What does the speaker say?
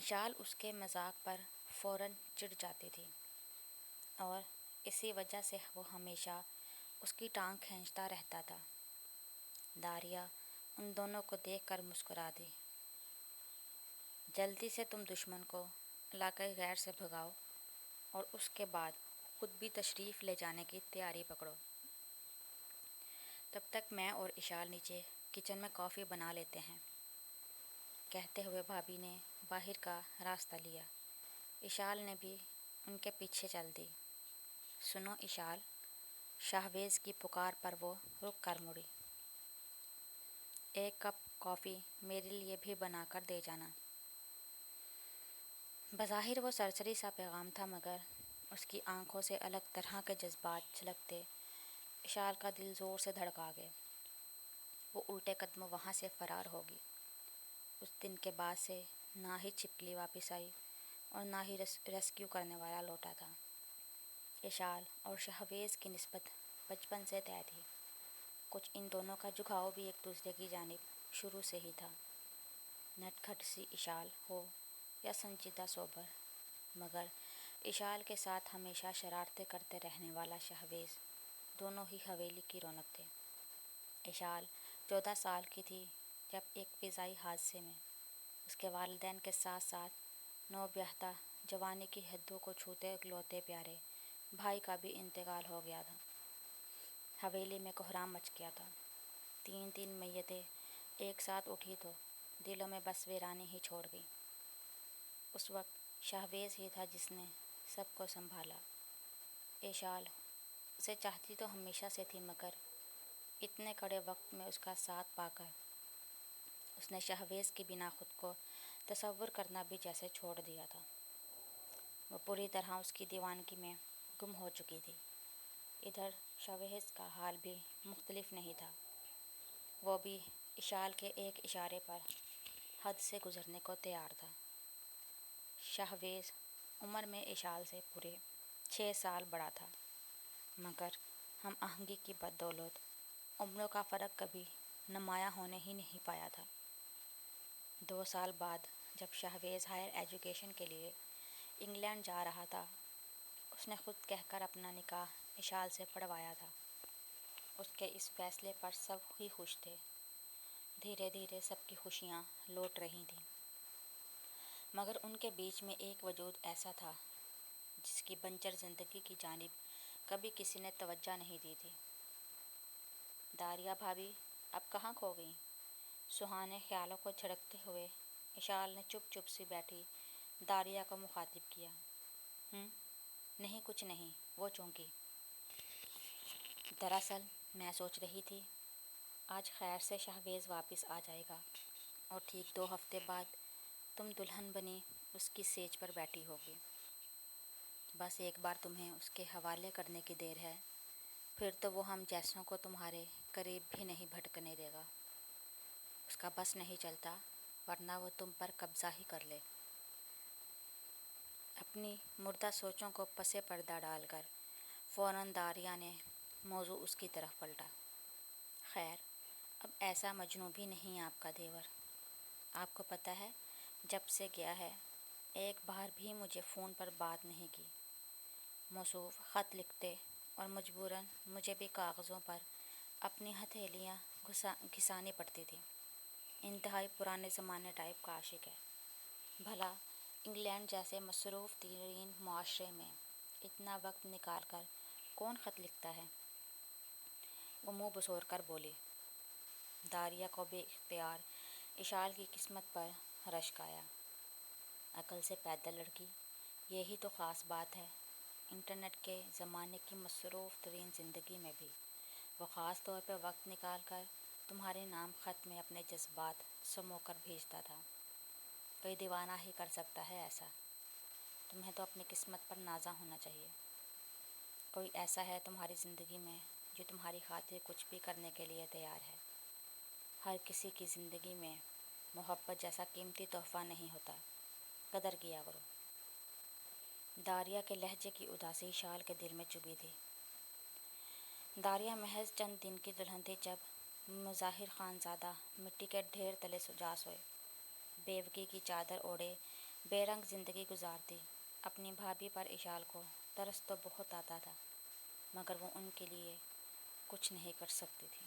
اشال اس کے مذاق پر فوراً چڑ جاتی تھی اور اسی وجہ سے وہ ہمیشہ اس کی ٹانگ کھینچتا رہتا تھا۔ داریہ ان دونوں کو دیکھ کر مسکرا دی۔ جلدی سے تم دشمن کو علاقۂ غیر سے بھگاؤ اور اس کے بعد خود بھی تشریف لے جانے کی تیاری پکڑو۔ تب تک میں اور اشال نیچے کچن میں کافی بنا لیتے ہیں، کہتے ہوئے بھابھی نے باہر کا راستہ لیا۔ اشال نے بھی ان کے پیچھے چل دی۔ سنو اشال، شاہویز کی پکار پر وہ رک کر مڑی۔ ایک کپ کافی میرے لیے بھی بنا کر دے جانا۔ بظاہر وہ سرسری سا پیغام تھا، مگر اس کی آنکھوں سے الگ طرح کے جذبات جھلکتے اشال کا دل زور سے دھڑکا گیا۔ وہ الٹے قدموں وہاں سے فرار ہوگی۔ اس دن کے بعد سے نہ ہی چھپکلی واپس آئی اور نہ ہی ریسکیو کرنے والا لوٹا تھا۔ اشال اور شاہویز کی نسبت بچپن سے طے تھی۔ کچھ ان دونوں کا جھکاؤ بھی ایک دوسرے کی جانب شروع سے ہی تھا۔ نٹ کھٹ سی اشال ہو یا سنجیدہ سوبر، مگر اشال کے ساتھ ہمیشہ شرارتیں کرتے رہنے والا شاہویز دونوں ہی حویلی کی رونق تھے۔ اشال 14 سال کی تھی جب ایک فضائی حادثے میں اس کے والدین کے ساتھ ساتھ نوبیاحتہ جوانی کی حدوں کو چھوتے اکلوتے پیارے بھائی کا بھی انتقال ہو گیا تھا۔ حویلی میں کوہرام مچ گیا تھا۔ 3 میتیں ایک ساتھ اٹھی تو دلوں میں بس ویرانی ہی چھوڑ گئی۔ اس وقت شاہویز ہی تھا جس نے سب کو سنبھالا۔ اشال اسے چاہتی تو ہمیشہ سے تھی، مگر اتنے کڑے وقت میں اس کا ساتھ پا کر اس نے شاہویز کے بنا خود کو تصور کرنا بھی جیسے چھوڑ دیا تھا۔ وہ پوری طرح اس کی دیوانگی میں گم ہو چکی تھی۔ ادھر شاہویز کا حال بھی مختلف نہیں تھا۔ وہ بھی اشال کے ایک اشارے پر حد سے گزرنے کو تیار تھا۔ شاہویز عمر میں اشال سے پورے 6 سال بڑا تھا، مگر ہم آہنگی کی بدولت عمروں کا فرق کبھی نمایاں ہونے ہی نہیں پایا تھا۔ 2 سال بعد جب شاہویز ہائر ایجوکیشن کے لیے انگلینڈ جا رہا تھا، اس نے خود کہہ کر اپنا نکاح اشال سے پڑھوایا تھا۔ اس کے اس فیصلے پر سب ہی خوش تھے۔ دھیرے دھیرے سب کی خوشیاں لوٹ رہی تھیں، مگر ان کے بیچ میں ایک وجود ایسا تھا جس کی بنجر زندگی کی جانب کبھی کسی نے توجہ نہیں دی تھی۔ داریہ بھابھی اب کہاں کھو گئیں؟ سہانے خیالوں کو جھڑکتے ہوئے اشال نے چپ چپ سی بیٹھی داریہ کو مخاطب کیا۔ نہیں کچھ نہیں، وہ چونکی۔ دراصل میں سوچ رہی تھی آج خیر سے شاہویز واپس آ جائے گا اور ٹھیک 2 ہفتے بعد تم دلہن بنی اس کی سیج پر بیٹھی ہوگی۔ بس ایک بار تمہیں اس کے حوالے کرنے کی دیر ہے، پھر تو وہ ہم جیسوں کو تمہارے قریب بھی نہیں بھٹکنے دے گا۔ اس کا بس نہیں چلتا، ورنہ وہ تم پر قبضہ ہی کر لے۔ اپنی مردہ سوچوں کو پس پردہ ڈال کر فوراً داریہ نے موضوع اس کی طرف پلٹا۔ خیر، اب ایسا مجنوں بھی نہیں آپ کا دیور۔ آپ کو پتہ ہے جب سے گیا ہے ایک بار بھی مجھے فون پر بات نہیں کی۔ موصوف خط لکھتے اور مجبوراً مجھے بھی کاغذوں پر اپنی ہتھیلیاں گھسانی پڑتی تھی۔ انتہائی پرانے زمانے ٹائپ کا عاشق ہے۔ بھلا انگلینڈ جیسے مصروف ترین معاشرے میں اتنا وقت نکال کر کون خط لکھتا ہے؟ وہ منہ بسور کر بولی۔ داریہ کو بے اختیار اشال کی قسمت پر رشک آیا۔ عقل سے پیدل لڑکی، یہی تو خاص بات ہے۔ انٹرنیٹ کے زمانے کی مصروف ترین زندگی میں بھی وہ خاص طور پہ وقت نکال کر تمہارے نام خط میں اپنے جذبات سمو کر بھیجتا تھا۔ کوئی دیوانہ ہی کر سکتا ہے ایسا۔ تمہیں تو اپنی قسمت پر نازاں ہونا چاہیے۔ کوئی ایسا ہے تمہاری زندگی میں جو تمہاری خاطر کچھ بھی کرنے کے لیے تیار ہے۔ ہر کسی کی زندگی میں محبت جیسا قیمتی تحفہ نہیں ہوتا، قدر کیا کرو۔ داریہ کے لہجے کی اداسی اشال کے دل میں چبھی تھی۔ داریہ محض چند دن کی دلہن تھی جب مظاہر خان زادہ مٹی کے ڈھیر تلے جا سوئے۔ بیوگی کی چادر اوڑھے بے رنگ زندگی گزارتی۔ اپنی بھابھی پر اشال کو ترس تو بہت آتا تھا، مگر وہ ان کے لیے کچھ نہیں کر سکتی تھی۔